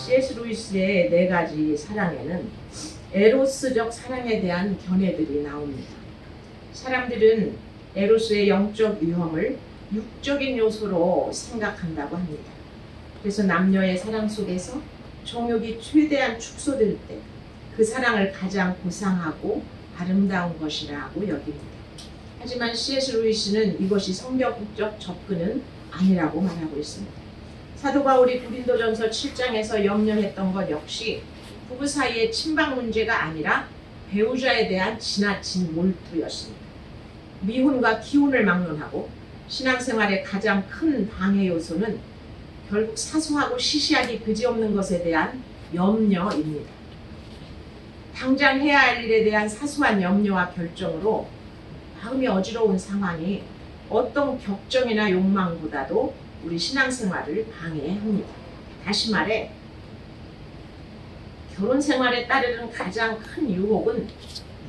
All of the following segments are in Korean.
C.S. 루이스의 네 가지 사랑에는 에로스적 사랑에 대한 견해들이 나옵니다. 사람들은 에로스의 영적 유형을 육적인 요소로 생각한다고 합니다. 그래서 남녀의 사랑 속에서 정욕이 최대한 축소될 때 그 사랑을 가장 고상하고 아름다운 것이라고 여깁니다. 하지만 C.S. 루이스는 이것이 성경적 접근은 아니라고 말하고 있습니다. 사도 바울이 고린도전서 7장에서 염려했던 것 역시 부부 사이의 친박 문제가 아니라 배우자에 대한 지나친 몰두였습니다. 미혼과 기혼을 막론하고 신앙생활의 가장 큰 방해 요소는 결국 사소하고 시시하기 그지없는 것에 대한 염려입니다. 당장 해야 할 일에 대한 사소한 염려와 결정으로 마음이 어지러운 상황이 어떤 격정이나 욕망보다도 우리 신앙생활을 방해합니다. 다시 말해 결혼 생활에 따르는 가장 큰 유혹은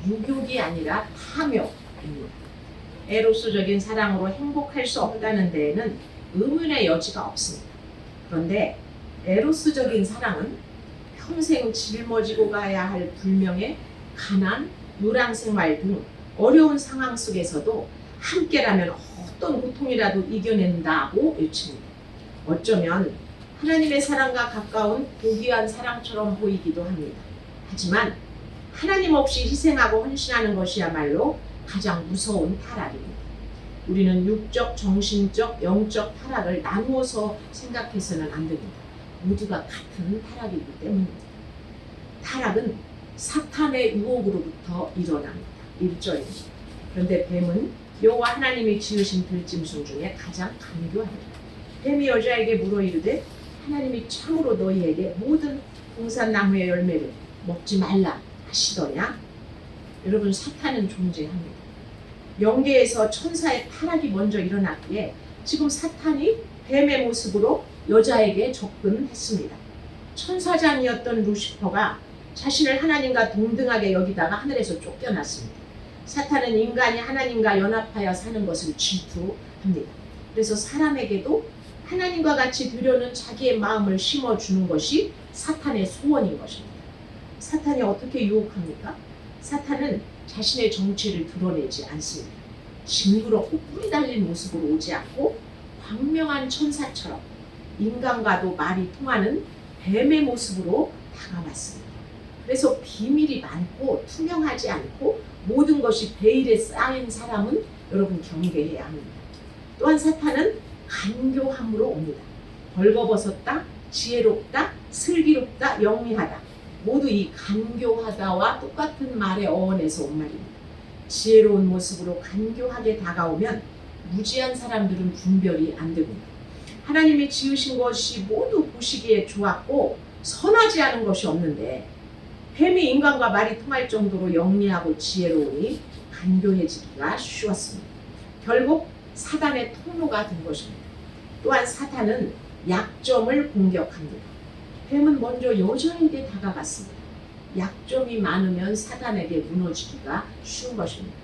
유혹이 아니라 탐욕입니다. 에로스적인 사랑으로 행복할 수 없다는 데에는 의문의 여지가 없습니다. 그런데 에로스적인 사랑은 평생 짊어지고 가야 할 불명예, 가난, 요랑생활 등 어려운 상황 속에서도 함께라면 어떤 고통이라도 이겨낸다고 외칩니다. 어쩌면 하나님의 사랑과 가까운 고귀한 사랑처럼 보이기도 합니다. 하지만 하나님 없이 희생하고 헌신하는 것이야말로 가장 무서운 타락입니다. 우리는 육적, 정신적, 영적 타락을 나누어서 생각해서는 안 됩니다. 모두가 같은 타락이기 때문입니다. 타락은 사탄의 유혹으로부터 일어납니다. 1절입니다. 그런데 뱀은 여호와 하나님이 지으신 들짐승 중에 가장 간교합니다. 뱀이 여자에게 물어 이르되 하나님이 참으로 너희에게 모든 동산나무의 열매를 먹지 말라 하시더냐? 여러분, 사탄은 존재합니다. 영계에서 천사의 타락이 먼저 일어났기에 지금 사탄이 뱀의 모습으로 여자에게 접근했습니다. 천사장이었던 루시퍼가 자신을 하나님과 동등하게 여기다가 하늘에서 쫓겨났습니다. 사탄은 인간이 하나님과 연합하여 사는 것을 질투합니다. 그래서 사람에게도 하나님과 같이 되려는 자기의 마음을 심어주는 것이 사탄의 소원인 것입니다. 사탄이 어떻게 유혹합니까? 사탄은 자신의 정체를 드러내지 않습니다. 징그럽고 뿔이 달린 모습으로 오지 않고 광명한 천사처럼 인간과도 말이 통하는 뱀의 모습으로 다가왔습니다. 그래서 비밀이 많고 투명하지 않고 모든 것이 베일에 쌓인 사람은 여러분 경계해야 합니다. 또한 사탄은 간교함으로 옵니다. 벌거벗었다, 지혜롭다, 슬기롭다, 영리하다. 모두 이 간교하다와 똑같은 말의 어원에서 온 말입니다. 지혜로운 모습으로 간교하게 다가오면 무지한 사람들은 분별이 안 됩니다. 하나님이 지으신 것이 모두 보시기에 좋았고 선하지 않은 것이 없는데 뱀이 인간과 말이 통할 정도로 영리하고 지혜로우니 간교해지기가 쉬웠습니다. 결국 사단의 통로가 된 것입니다. 또한 사탄은 약점을 공격합니다. 뱀은 먼저 여자에게 다가갔습니다. 약점이 많으면 사단에게 무너지기가 쉬운 것입니다.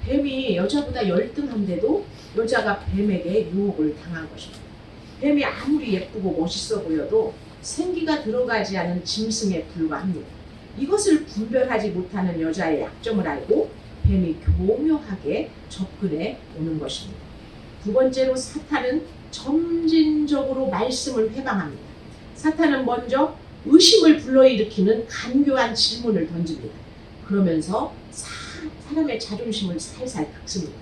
뱀이 여자보다 열등한데도 여자가 뱀에게 유혹을 당한 것입니다. 뱀이 아무리 예쁘고 멋있어 보여도 생기가 들어가지 않은 짐승에 불과합니다. 이것을 분별하지 못하는 여자의 약점을 알고 뱀이 교묘하게 접근해 오는 것입니다. 두 번째로 사탄은 점진적으로 말씀을 회방합니다. 사탄은 먼저 의심을 불러일으키는 간교한 질문을 던집니다. 그러면서 사람의 자존심을 살살 긁습니다.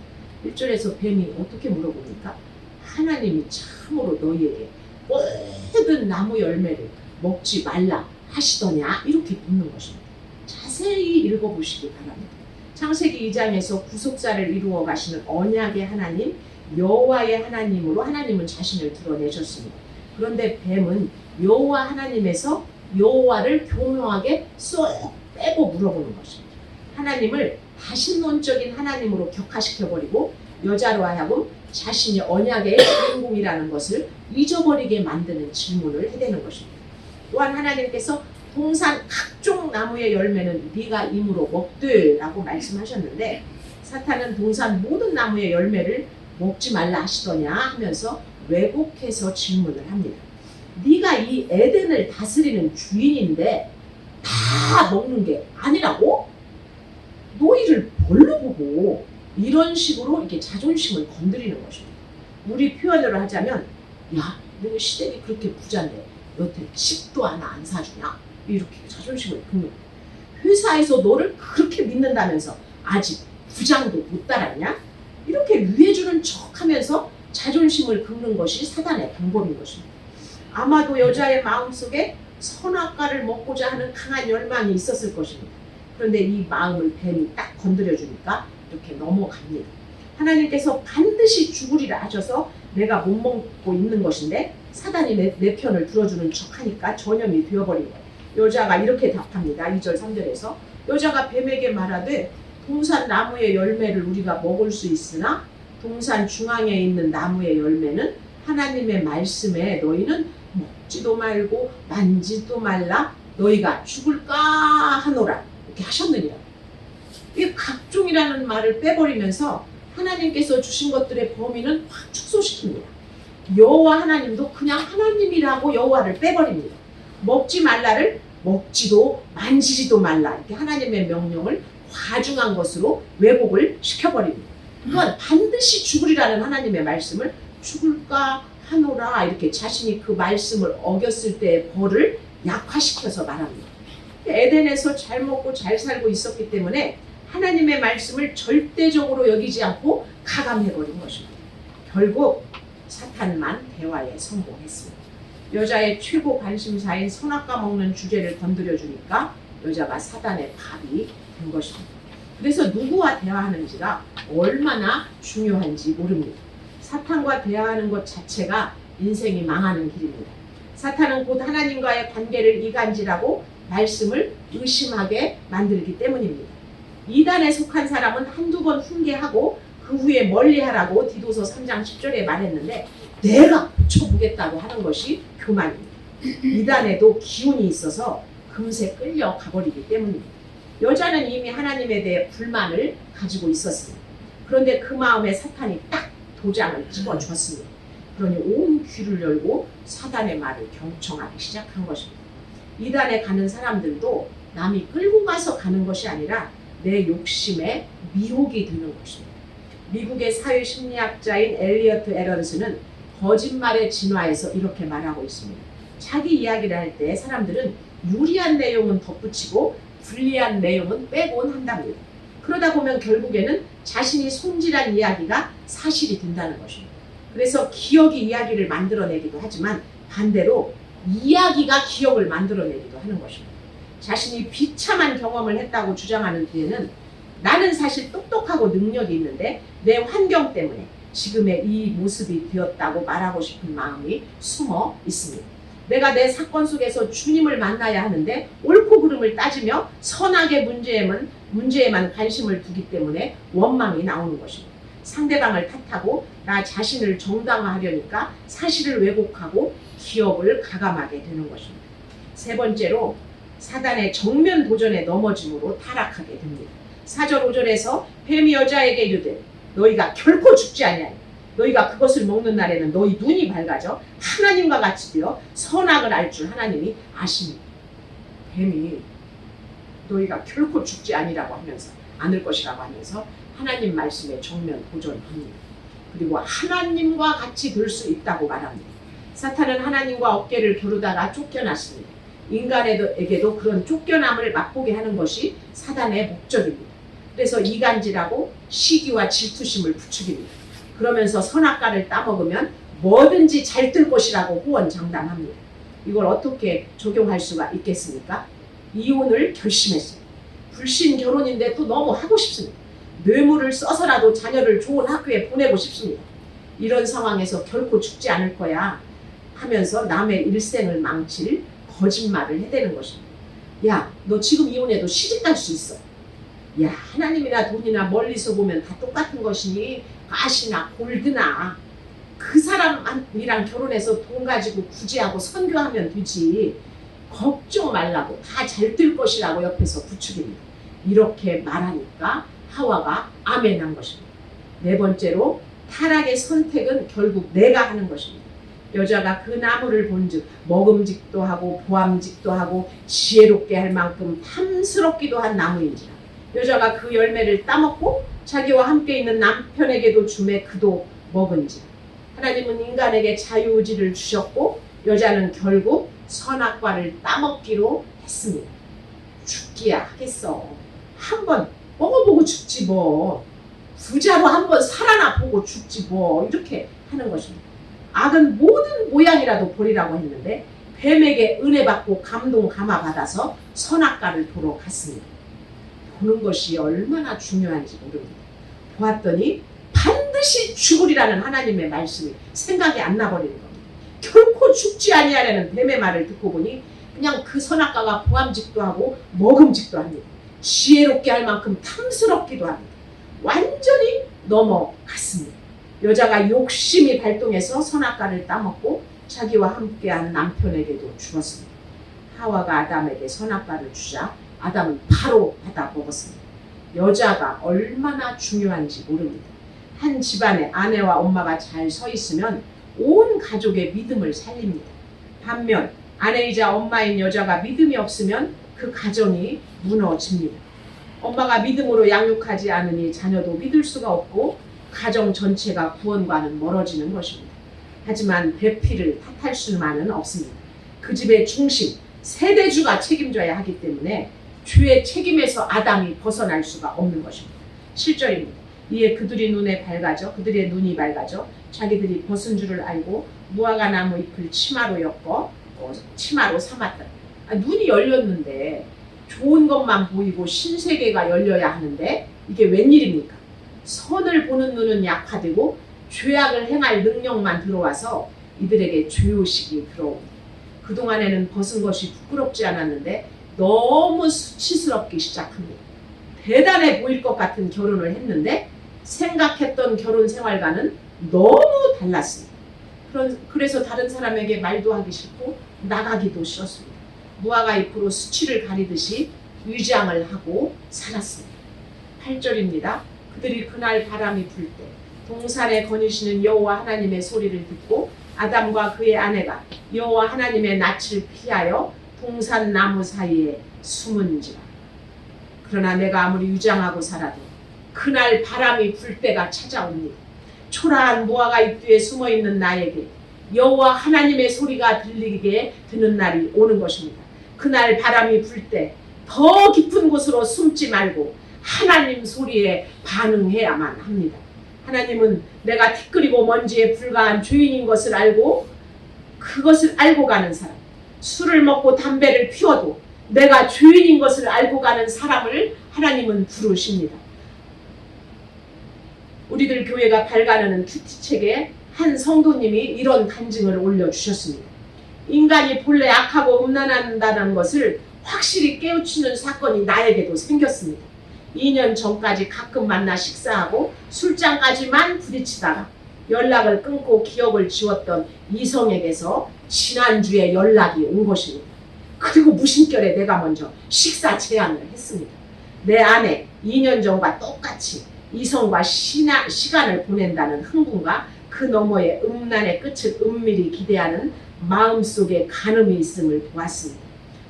1절에서 뱀이 어떻게 물어봅니까? 하나님이 참으로 너희에게 모든 나무 열매를 먹지 말라 하시더냐? 이렇게 묻는 것입니다. 자세히 읽어보시기 바랍니다. 창세기 2장에서 구속사를 이루어 가시는 언약의 하나님, 여호와의 하나님으로 하나님은 자신을 드러내셨습니다. 그런데 뱀은 여호와 하나님에서 여호와를 교묘하게 쏙 빼고 물어보는 것입니다. 하나님을 다신론적인 하나님으로 격화시켜버리고 여자로 하여금 자신이 언약의 주인공이라는 것을 잊어버리게 만드는 질문을 해대는 것입니다. 또한 하나님께서 동산 각종 나무의 열매는 네가 임으로 먹되라고 말씀하셨는데 사탄은 동산 모든 나무의 열매를 먹지 말라 하시더냐 하면서 왜곡해서 질문을 합니다. 네가 이 에덴을 다스리는 주인인데 다 먹는 게 아니라고? 너희를 뭘로 보고? 이런 식으로 이렇게 자존심을 건드리는 것입니다. 우리 표현으로 하자면, 야, 너 시댁이 그렇게 부자인데 여태 집도 하나 안 사주냐? 이렇게 자존심을 긁는. 회사에서 너를 그렇게 믿는다면서 아직 부장도 못 달았냐? 이렇게 위해주는 척하면서 자존심을 긁는 것이 사단의 방법인 것입니다. 아마도 여자의 마음속에 선악과를 먹고자 하는 강한 열망이 있었을 것입니다. 그런데 이 마음을 뱀이 딱 건드려주니까 이렇게 넘어갑니다. 하나님께서 반드시 죽으리라 하셔서 내가 못 먹고 있는 것인데 사단이 내 편을 들어주는 척하니까 전염이 되어버린 거예요. 여자가 이렇게 답합니다. 2절 3절에서 여자가 뱀에게 말하되 동산 나무의 열매를 우리가 먹을 수 있으나 동산 중앙에 있는 나무의 열매는 하나님의 말씀에 너희는 먹지도 말고 만지도 말라 너희가 죽을까 하노라 이렇게 하셨느니라. 이 각종이라는 말을 빼버리면서 하나님께서 주신 것들의 범위는 확 축소시킵니다. 여호와 하나님도 그냥 하나님이라고 여호와를 빼버립니다. 먹지 말라를 먹지도 만지지도 말라 이렇게 하나님의 명령을 과중한 것으로 왜곡을 시켜버립니다. 그건 반드시 죽으리라는 하나님의 말씀을 죽을까 하노라 이렇게 자신이 그 말씀을 어겼을 때의 벌을 약화시켜서 말합니다. 에덴에서 잘 먹고 잘 살고 있었기 때문에 하나님의 말씀을 절대적으로 여기지 않고 가감해버린 것입니다. 결국 사탄만 대화에 성공했습니다. 여자의 최고 관심사인 선악과 먹는 주제를 건드려주니까 여자가 사단의 밥이 된 것입니다. 그래서 누구와 대화하는지가 얼마나 중요한지 모릅니다. 사탄과 대화하는 것 자체가 인생이 망하는 길입니다. 사탄은 곧 하나님과의 관계를 이간질하고 말씀을 의심하게 만들기 때문입니다. 이단에 속한 사람은 한두 번 훈계하고 그 후에 멀리하라고 디도서 3장 10절에 말했는데 내가 고쳐보겠다고 하는 것이 교만입니다. 이단에도 기운이 있어서 금세 끌려가 버리기 때문입니다. 여자는 이미 하나님에 대해 불만을 가지고 있었습니다. 그런데 그 마음에 사탄이 딱 도장을 찍어주었습니다. 그러니 온 귀를 열고 사단의 말을 경청하기 시작한 것입니다. 이단에 가는 사람들도 남이 끌고 가서 가는 것이 아니라 내 욕심에 미혹이 되는 것입니다. 미국의 사회심리학자인 엘리어트 에런스는 거짓말의 진화에서 이렇게 말하고 있습니다. 자기 이야기를 할 때 사람들은 유리한 내용은 덧붙이고 불리한 내용은 빼곤 한답니다. 그러다 보면 결국에는 자신이 손질한 이야기가 사실이 된다는 것입니다. 그래서 기억이 이야기를 만들어내기도 하지만 반대로 이야기가 기억을 만들어내기도 하는 것입니다. 자신이 비참한 경험을 했다고 주장하는 뒤에는 나는 사실 똑똑하고 능력이 있는데 내 환경 때문에 지금의 이 모습이 되었다고 말하고 싶은 마음이 숨어 있습니다. 내가 내 사건 속에서 주님을 만나야 하는데 옳고 그름을 따지며 선악의 문제에만 관심을 두기 때문에 원망이 나오는 것입니다. 상대방을 탓하고 나 자신을 정당화하려니까 사실을 왜곡하고 기억을 가감하게 되는 것입니다. 세 번째로 사단의 정면 도전에 넘어짐으로 타락하게 됩니다. 4절 5절에서 뱀이 여자에게 이르되 너희가 결코 죽지 아니하니 너희가 그것을 먹는 날에는 너희 눈이 밝아져 하나님과 같이 되어 선악을 알 줄 하나님이 아십니다. 뱀이 너희가 결코 죽지 아니라고 하면서 않을 것이라고 하면서 하나님 말씀에 정면 도전합니다. 그리고 하나님과 같이 될 수 있다고 말합니다. 사탄은 하나님과 어깨를 겨루다가 쫓겨났습니다. 인간에게도 그런 쫓겨남을 맛보게 하는 것이 사단의 목적입니다. 그래서 이간질하고 시기와 질투심을 부추깁니다. 그러면서 선악과를 따먹으면 뭐든지 잘 될 것이라고 호언장담합니다. 이걸 어떻게 적용할 수가 있겠습니까? 이혼을 결심했습니다. 불신 결혼인데 또 너무 하고 싶습니다. 뇌물을 써서라도 자녀를 좋은 학교에 보내고 싶습니다. 이런 상황에서 결코 죽지 않을 거야 하면서 남의 일생을 망칠 거짓말을 해대는 것입니다. 야, 너 지금 이혼해도 시집 갈 수 있어. 야, 하나님이나 돈이나 멀리서 보면 다 똑같은 것이니 가시나 골드나 그 사람이랑 결혼해서 돈 가지고 구제하고 선교하면 되지. 걱정 말라고 다 잘 될 것이라고 옆에서 부추깁니다. 이렇게 말하니까 하와가 아멘한 것입니다. 네 번째로 타락의 선택은 결국 내가 하는 것입니다. 여자가 그 나무를 본즉 먹음직도 하고 보암직도 하고 지혜롭게 할 만큼 탐스럽기도 한 나무인지라. 여자가 그 열매를 따먹고 자기와 함께 있는 남편에게도 주매 그도 먹은지라. 하나님은 인간에게 자유의지를 주셨고 여자는 결국 선악과를 따먹기로 했습니다. 죽기야 하겠어. 한번 먹어보고 죽지 뭐. 부자로 한번 살아나 보고 죽지 뭐. 이렇게 하는 것입니다. 악은 모든 모양이라도 버리라고 했는데 뱀에게 은혜 받고 감동 감화 받아서 선악과를 보러 갔습니다. 보는 것이 얼마나 중요한지 모릅니다. 보았더니 반드시 죽으리라는 하나님의 말씀이 생각이 안 나버리는 겁니다. 결코 죽지 아니하려는 뱀의 말을 듣고 보니 그냥 그 선악과가 보암직도 하고 먹음직도 합니다. 지혜롭게 할 만큼 탐스럽기도 합니다. 완전히 넘어갔습니다. 여자가 욕심이 발동해서 선악과를 따먹고 자기와 함께한 남편에게도 주었습니다. 하와가 아담에게 선악과를 주자 아담은 바로 받아 먹었습니다. 여자가 얼마나 중요한지 모릅니다. 한 집안에 아내와 엄마가 잘 서 있으면 온 가족의 믿음을 살립니다. 반면 아내이자 엄마인 여자가 믿음이 없으면 그 가정이 무너집니다. 엄마가 믿음으로 양육하지 않으니 자녀도 믿을 수가 없고 가정 전체가 구원과는 멀어지는 것입니다. 하지만 배필을 탓할 수만은 없습니다. 그 집의 중심, 세대주가 책임져야 하기 때문에 주의 책임에서 아담이 벗어날 수가 없는 것입니다. 7절입니다. 이에 그들의 눈이 밝아져 자기들이 벗은 줄을 알고 무화과 나무 잎을 치마로 엮어 치마로 삼았다. 눈이 열렸는데 좋은 것만 보이고 신세계가 열려야 하는데 이게 웬일입니까? 선을 보는 눈은 약화되고 죄악을 행할 능력만 들어와서 이들에게 죄의식이 들어옵니다. 그동안에는 벗은 것이 부끄럽지 않았는데 너무 수치스럽기 시작합니다. 대단해 보일 것 같은 결혼을 했는데 생각했던 결혼 생활과는 너무 달랐습니다. 그래서 다른 사람에게 말도 하기 싫고 나가기도 싫었습니다. 무화과 잎으로 수치를 가리듯이 위장을 하고 살았습니다. 8절입니다. 그들이 그날 바람이 불 때 동산에 거니시는 여호와 하나님의 소리를 듣고 아담과 그의 아내가 여호와 하나님의 낯을 피하여 동산 나무 사이에 숨은지라. 그러나 내가 아무리 위장하고 살아도 그날 바람이 불 때가 찾아옵니다. 초라한 무화과 잎 뒤에 숨어있는 나에게 여호와 하나님의 소리가 들리게 되는 날이 오는 것입니다. 그날 바람이 불 때 더 깊은 곳으로 숨지 말고 하나님 소리에 반응해야만 합니다. 하나님은 내가 티끌이고 먼지에 불과한 죄인인 것을 알고 그것을 알고 가는 사람, 술을 먹고 담배를 피워도 내가 죄인인 것을 알고 가는 사람을 하나님은 부르십니다. 우리들 교회가 발간하는 큐티책에 한 성도님이 이런 간증을 올려주셨습니다. 인간이 본래 악하고 음란한다는 것을 확실히 깨우치는 사건이 나에게도 생겼습니다. 2년 전까지 가끔 만나 식사하고 술장까지만 부딪히다가 연락을 끊고 기억을 지웠던 이성에게서 지난주에 연락이 온 것입니다. 그리고 무심결에 내가 먼저 식사 제안을 했습니다. 내 아내 2년 전과 똑같이 이성과 시간을 보낸다는 흥분과 그 너머의 음란의 끝을 은밀히 기대하는 마음속에 간음이 있음을 보았습니다.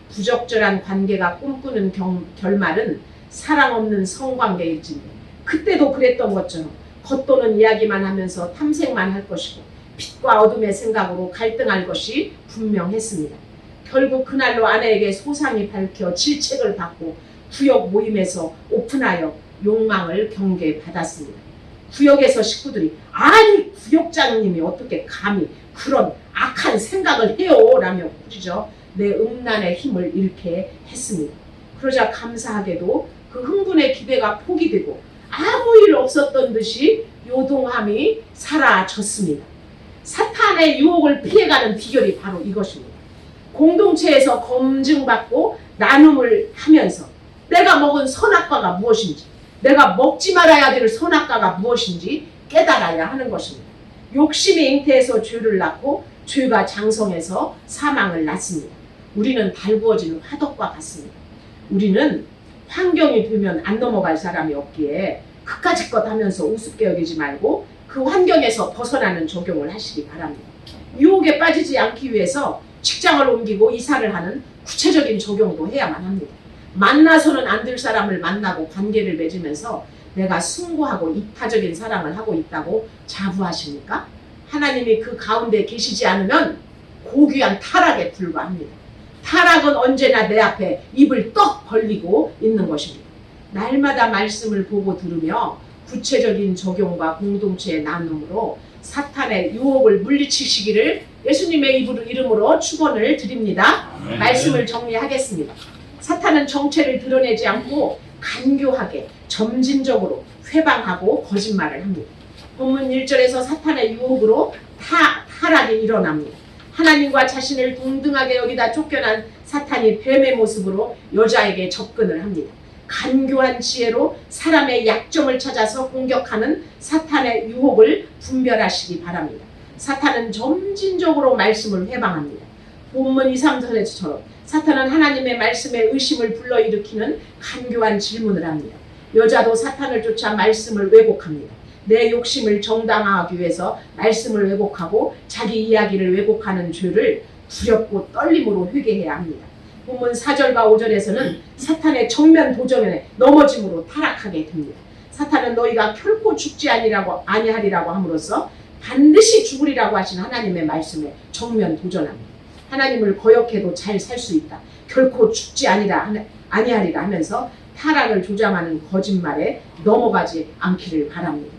부적절한 관계가 꿈꾸는 결말은 사랑 없는 성관계일진데 그때도 그랬던 것처럼 겉도는 이야기만 하면서 탐색만 할 것이고 빛과 어둠의 생각으로 갈등할 것이 분명했습니다. 결국 그날로 아내에게 소상이 밝혀 질책을 받고 구역 모임에서 오픈하여 욕망을 경계받았습니다. 구역에서 식구들이 아니 구역장님이 어떻게 감히 그런 악한 생각을 해요 라며 꾸짖어 내 음란의 힘을 잃게 했습니다. 그러자 감사하게도 그 흥분의 기대가 포기되고 아무 일 없었던 듯이 요동함이 사라졌습니다. 사탄의 유혹을 피해가는 비결이 바로 이것입니다. 공동체에서 검증받고 나눔을 하면서 내가 먹은 선악과가 무엇인지, 내가 먹지 말아야 될 선악과가 무엇인지 깨달아야 하는 것입니다. 욕심이 잉태해서 죄를 낳고 죄가 장성해서 사망을 낳습니다. 우리는 달구어지는 화덕과 같습니다. 우리는 환경이 되면 안 넘어갈 사람이 없기에 그까짓 것 하면서 우습게 여기지 말고 그 환경에서 벗어나는 적용을 하시기 바랍니다. 유혹에 빠지지 않기 위해서 직장을 옮기고 이사를 하는 구체적인 적용도 해야만 합니다. 만나서는 안 될 사람을 만나고 관계를 맺으면서 내가 숭고하고 이타적인 사랑을 하고 있다고 자부하십니까? 하나님이 그 가운데 계시지 않으면 고귀한 타락에 불과합니다. 타락은 언제나 내 앞에 입을 떡 벌리고 있는 것입니다. 날마다 말씀을 보고 들으며 구체적인 적용과 공동체의 나눔으로 사탄의 유혹을 물리치시기를 예수님의 이름으로 축원을 드립니다. 말씀을 정리하겠습니다. 사탄은 정체를 드러내지 않고 간교하게 점진적으로 회방하고 거짓말을 합니다. 본문 1절에서 사탄의 유혹으로 타락이 일어납니다. 하나님과 자신을 동등하게 여기다 쫓겨난 사탄이 뱀의 모습으로 여자에게 접근을 합니다. 간교한 지혜로 사람의 약점을 찾아서 공격하는 사탄의 유혹을 분별하시기 바랍니다. 사탄은 점진적으로 말씀을 회방합니다. 본문 2, 3절에서처럼 사탄은 하나님의 말씀에 의심을 불러일으키는 간교한 질문을 합니다. 여자도 사탄을 쫓아 말씀을 왜곡합니다. 내 욕심을 정당화하기 위해서 말씀을 왜곡하고 자기 이야기를 왜곡하는 죄를 두렵고 떨림으로 회개해야 합니다. 본문 4절과 5절에서는 사탄의 정면 도전에 넘어짐으로 타락하게 됩니다. 사탄은 너희가 결코 죽지 아니하리라고 함으로써 반드시 죽으리라고 하신 하나님의 말씀에 정면 도전합니다. 하나님을 거역해도 잘 살 수 있다. 결코 죽지 아니하리라 하면서 타락을 조장하는 거짓말에 넘어가지 않기를 바랍니다.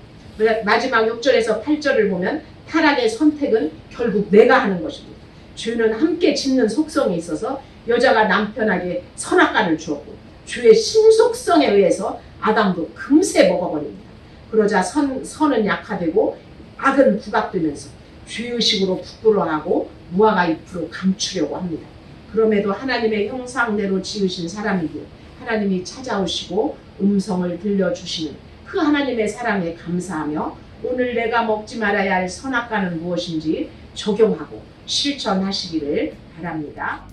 마지막 6절에서 8절을 보면 타락의 선택은 결국 내가 하는 것입니다. 죄는 함께 짓는 속성이 있어서 여자가 남편에게 선악과를 주었고 죄의 신속성에 의해서 아담도 금세 먹어버립니다. 그러자 선은 약화되고 악은 부각되면서 죄의식으로 부끄러워하고 무화과 잎으로 감추려고 합니다. 그럼에도 하나님의 형상대로 지으신 사람이기에 하나님이 찾아오시고 음성을 들려주시는 그 하나님의 사랑에 감사하며 오늘 내가 먹지 말아야 할 선악과는 무엇인지 적용하고 실천하시기를 바랍니다.